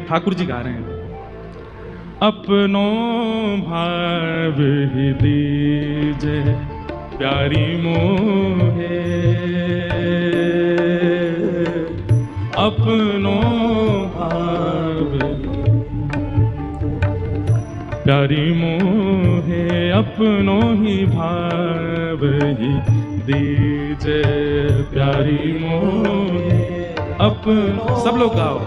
ठाकुर जी गा रहे हैं, अपनो भाव ही दीजे प्यारी मोहे, अपनो भाव प्यारी मोहे, अपनो ही भाव ही दीजे प्यारी मोहे, अपनो। सब लोग गाओ।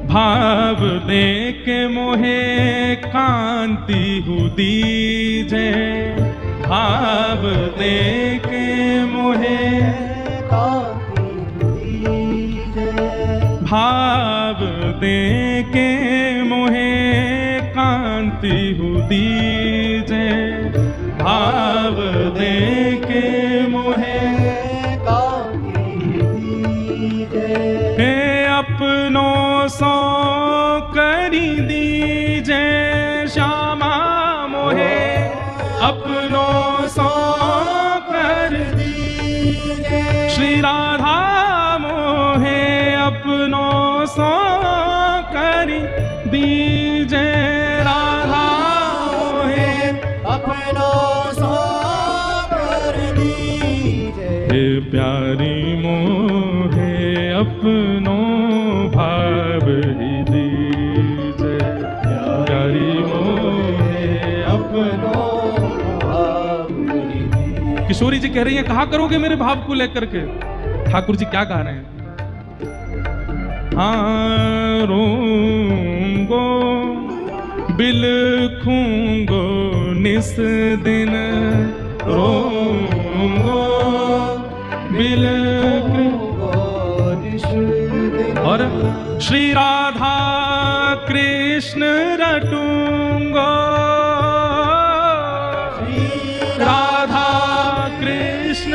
भाव दे के मोहे कांति हु दीजे, भाव दे के मोहे कांति हु दीजे, भाव दे के मोहे कांति हु दीजे, भाव दे के मोहे कांति हु दीजे, हे अपनो सो करी दीजे श्यामा मोहे, अपनो सो कर दीजे श्री राधा मोहे, अपनो सो कर दीजे राधा मोहे, अपनो सो कर दीजे, हे प्यारी मोहे अपनो भाव ही दीजे, प्यारी मोहे अपनो भाव ही दीजे। किशोरी जी कह रही है कहा करोगे मेरे भाव को लेकर के? ठाकुर जी क्या गा रहे हैं? हाँ रोंगो बिलखूंगो निस दिन, रोंगो बिलखूंगो निस दिन, और श्री राधा कृष्ण रटूंगो, श्री राधा कृष्ण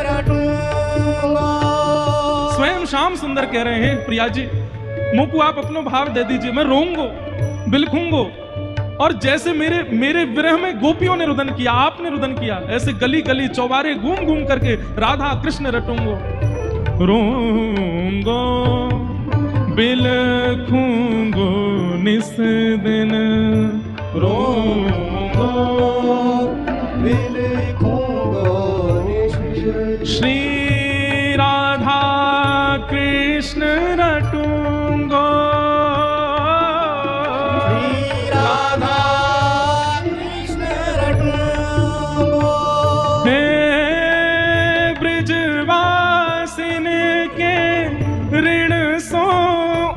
रटूंगो। स्वयं श्याम सुंदर कह रहे हैं प्रिया जी मुझको आप अपना भाव दे दीजिए, मैं रोऊंगो बिलखूंगो, और जैसे मेरे विरह में गोपियों ने रुदन किया, आपने रुदन किया, ऐसे गली गली चौबारे घूम घूम करके राधा कृष्ण रटूंगो, रोऊंगो बिलखूंगो निस दिन, रोऊंगो बिलखूंगो निस दिन, श्री राधा कृष्ण रटूंगो, श्री राधा कृष्ण रटूंगो, हे ब्रजवासिन के ऋण सो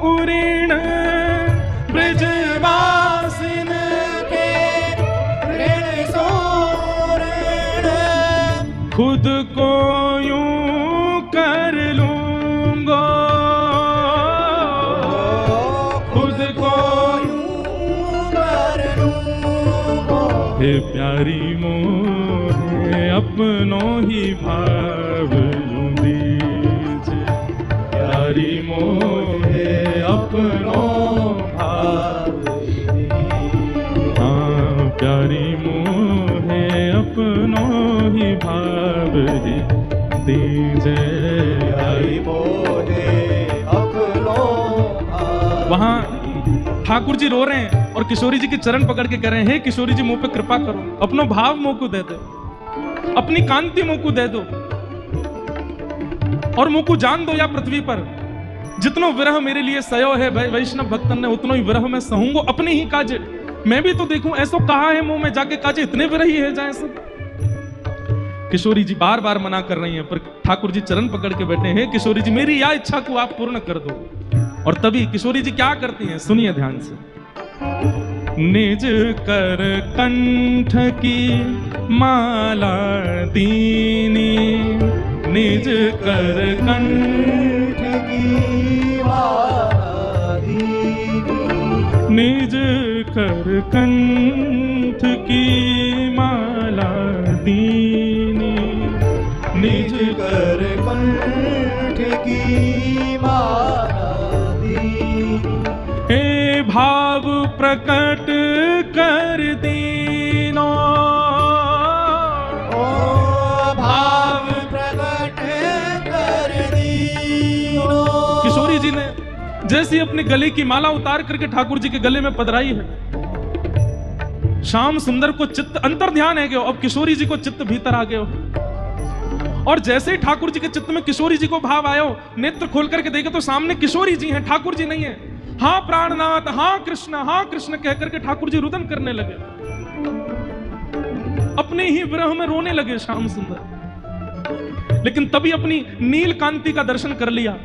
उऋण, ब्रजवासिन के ऋण सो ऋण, खुद को यूं कर लूंगो, खुद को यूं कर लूंगो, हे प्यारी मोहे अपनो ही भाव यूं दीजे, प्यारी मोहे अपनो भाव, हाँ प्यारी मोहे अपनो ही भाव ही दीजे, प्यारी मोहे अपनो भाव। वहां ठाकुर जी रो रहे हैं और किशोरी जी के चरण पकड़ के कह रहे हैं हे किशोरी जी मुझ पे कृपा करो, अपनो भाव मुझ को दे दो, अपनी कांति मुझ को दे दो, और मुझ को जान दो या पृथ्वी पर जितनो विरह मेरे लिए सयो है वैष्णव भक्तन ने, उतनो ही विरह में सहूंगो अपने ही काजे, मैं भी तो देखूं ऐसो कहा है मुंह में जाके काजे इतने विरही है जाए सब। किशोरी जी बार बार मना कर रही हैं पर ठाकुर जी चरण पकड़ के बैठे हैं, किशोरी जी मेरी यह इच्छा को आप पूर्ण कर दो। और तभी किशोरी जी क्या करती हैं सुनिए ध्यान से, निज कर कंठ की माला दीनी, निज कर कंठ की माला दीनी, निज कर कंठ की माला दीनी, निज कर कंठ की माला दीनी, हे भाव प्रकट कर दीनो, ओ भाव प्रकट कर दीनो। किशोरी जी ने जैसी अपने गले की माला उतार करके ठाकुर जी के गले में पधराई है, श्याम सुंदर को चित्त अंतर ध्यान है गयो, अब किशोरी जी को चित्त भीतर आ गयो। और जैसे ही ठाकुर जी के चित्त में किशोरी जी को भाव आयो, नेत्र खोल करके देखे तो सामने किशोरी जी हैं, ठाकुर जी नहीं है। हाँ प्राणनाथ, हाँ कृष्ण कह करके ठाकुर जी रुदन करने लगे, अपने ही विरह में रोने लगे श्याम सुंदर। लेकिन तभी अपनी नील कांति का दर्शन कर लिया,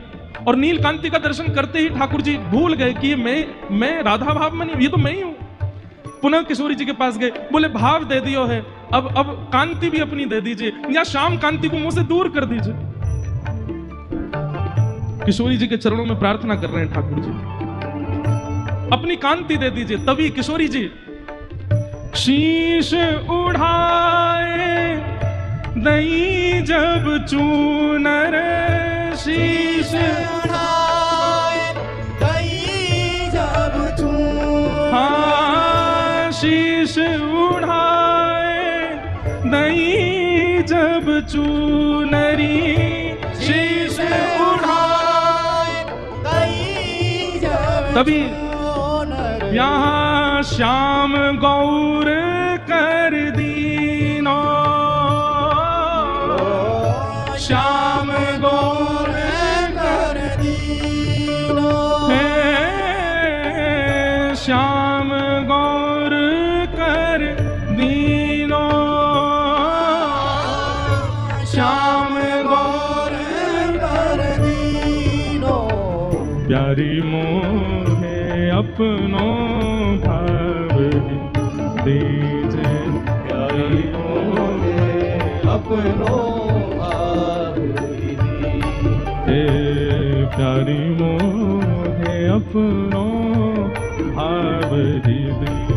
और नील कांति का दर्शन करते ही ठाकुर जी भूल गए कि मैं राधा भाव में नहीं, ये तो मैं ही हूं। पुनः किशोरी जी के पास गए, बोले भाव दे दियो है, अब कांति भी अपनी दे दीजिए, या श्याम कांति को मुंह से दूर कर दीजिए। किशोरी जी के चरणों में प्रार्थना कर रहे हैं ठाकुर जी, अपनी कांति दे दीजिए। तभी किशोरी जी शीश उठाए दई जब चूनर, शीश उठाए दई जब चूनर, हाँ शीश उठाए दई जब चूनरी, शीश उठाए दई जब तभी चूनर, यहाँ श्याम गौर कर दीनो, श्याम गौर कर दीनो, श्याम गौर कर दीनो, श्याम गौर कर दीनो, प्यारी मोहे अपनो भाव दीजे, प्यारी मोहे अपनो भाव दीजिए, प्यारी मोहे अपनो भाव दीजिए।